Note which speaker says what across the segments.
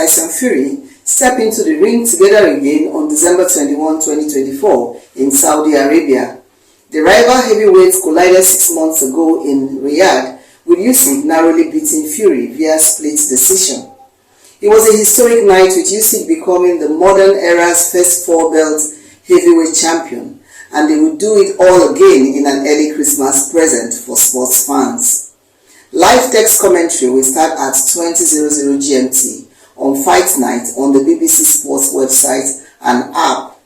Speaker 1: Tyson Fury step into the ring together again on December 21, 2024 in Saudi Arabia. The rival heavyweights collided 6 months ago in Riyadh, with Usyk narrowly beating Fury via split decision. It was a historic night, with Usyk becoming the modern era's first four-belt heavyweight champion, and they would do it all again in an early Christmas present for sports fans. Live text commentary will start at 20:00 GMT on Fight Night on the BBC Sports website and app.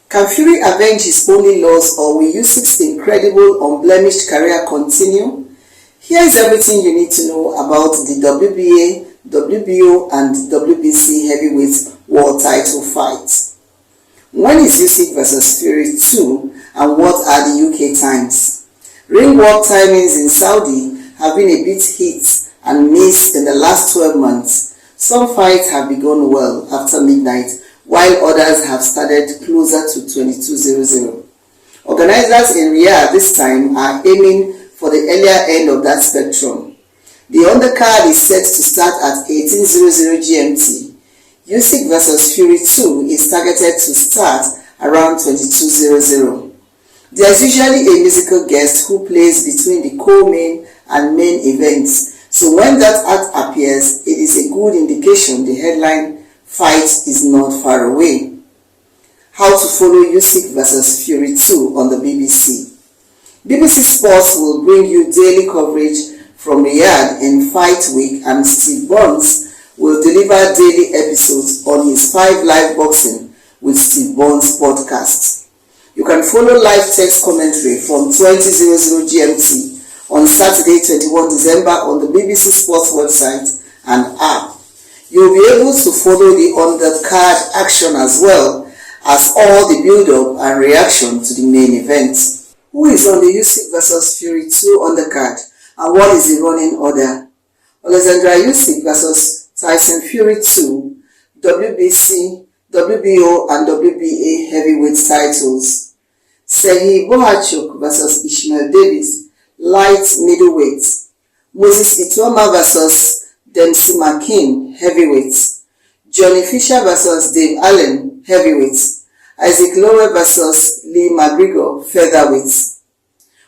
Speaker 1: Can Fury avenge his only loss, or will Usyk's incredible unblemished career continue? Here is everything you need to know about the WBA, WBO and WBC heavyweight world title fight. When is Usyk vs Fury 2, and what are the UK times? Ring world timings in Saudi have been a bit hit and miss in the last 12 months. Some fights have begun well after midnight, while others have started closer to 22:00. Organizers in Riyadh this time are aiming for the earlier end of that spectrum. The undercard is set to start at 18:00 GMT. Usyk vs Fury 2 is targeted to start around 22:00. There's usually a musical guest who plays between the co-main and main events, so when that act appears, it is a good indication the headline fight is not far away. How to follow Usyk vs Fury 2 on the BBC. BBC Sports will bring you daily coverage from Riyadh in Fight Week, and Steve Burns will deliver daily episodes on his 5 Live Boxing with Steve Burns podcast. You can follow live text commentary from 20:00 GMT on Saturday 21 December on the BBC Sports website and app. You'll be able to follow the undercard action as well as all the build-up and reaction to the main event. Who is on the Usyk vs Fury 2 undercard, and what is the running order? Alexander Usyk vs Tyson Fury 2, WBC, WBO and WBA heavyweight titles. Serhiy Bohachuk vs Ishmael Davis, light middleweight. Moses Ituoma vs Dempsey McKean, heavyweights. Johnny Fisher vs Dave Allen, heavyweights. Isaac Lowe vs Lee McGregor, featherweights.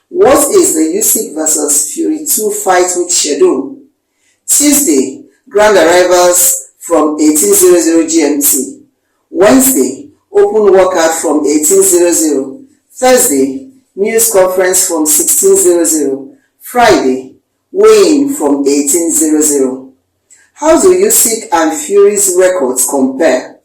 Speaker 1: What is the Usyk vs Fury 2 fight week schedule? Tuesday, grand arrivals from 18:00 GMT. Wednesday, open workout from 18:00. Thursday, news conference from 16:00. Friday, weigh-in from 18:00. How do Usyk and Fury's records compare?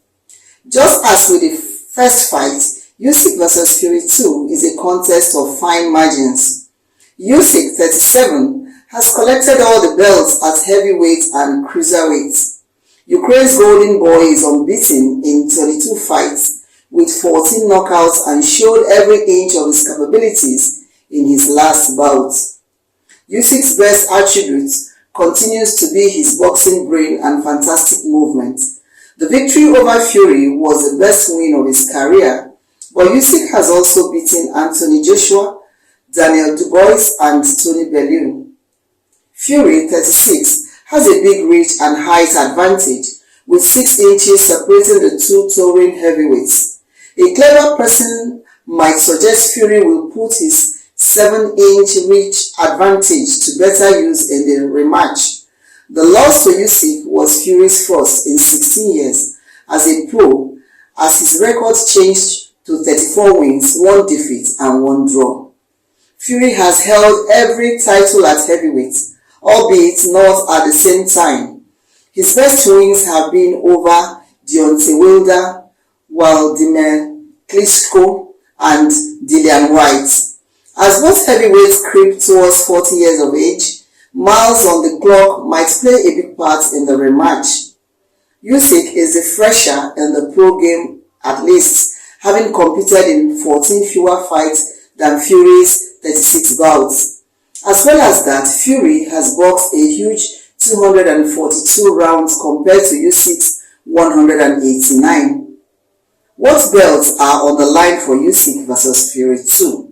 Speaker 1: Just as with the first fight, Usyk vs Fury 2 is a contest of fine margins. Usyk, 37, has collected all the belts at heavyweight and cruiserweight. Ukraine's golden boy is unbeaten in 22 fights with 14 knockouts and showed every inch of his capabilities in his last bout. Usyk's best attribute continues to be his boxing brain and fantastic movement. The victory over Fury was the best win of his career, but Usyk has also beaten Anthony Joshua, Daniel Dubois and Tony Bellew. Fury, 36, has a big reach and height advantage, with 6 inches separating the two towering heavyweights. A clever person might suggest Fury will put his 7-inch reach advantage to better use in the rematch. The loss to Usyk was Fury's first in 16 years as a pro, as his record changed to 34 wins, 1 defeat and 1 draw. Fury has held every title at heavyweight, albeit not at the same time. His best wins have been over Deontay Wilder, Wladimir Klitschko and Dillian Whyte. As both heavyweights creep towards 40 years of age, miles on the clock might play a big part in the rematch. Usyk is the fresher in the pro game, at least, having competed in 14 fewer fights than Fury's 36 bouts. As well as that, Fury has boxed a huge 242 rounds compared to Usyk's 189. What belts are on the line for Usyk vs Fury 2?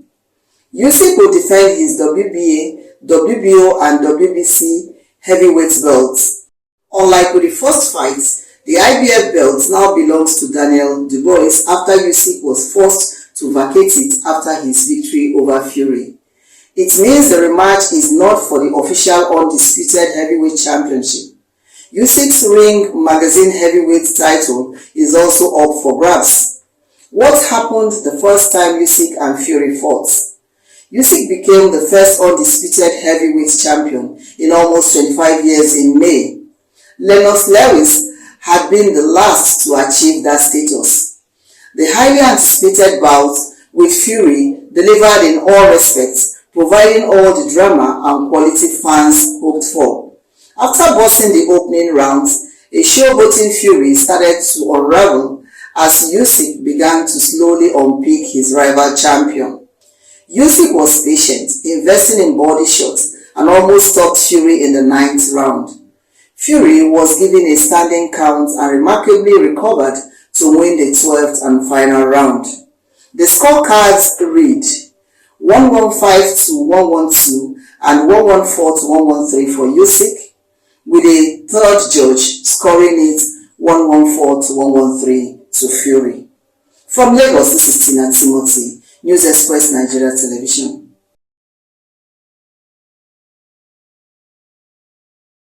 Speaker 1: Usyk will defend his WBA, WBO and WBC heavyweight belts. Unlike with the first fight, the IBF belt now belongs to Daniel Dubois after Usyk was forced to vacate it after his victory over Fury. It means the rematch is not for the official undisputed heavyweight championship. Usyk's Ring Magazine heavyweight title is also up for grabs. What happened the first time Usyk and Fury fought? Usyk became the first undisputed heavyweight champion in almost 25 years in May. Lennox Lewis had been the last to achieve that status. The highly anticipated bout with Fury delivered in all respects, providing all the drama and quality fans hoped for. After bossing the opening rounds, a showboating Fury started to unravel as Usyk began to slowly unpick his rival champion. Usyk was patient, investing in body shots and almost stopped Fury in the 9th round. Fury was given a standing count and remarkably recovered to win the 12th and final round. The scorecards read 115 to 112 and 114 to 113 for Usyk, with a third judge scoring it 114 to 113 to Fury. From Lagos, this is Tina Timothy, News Express Nigeria Television.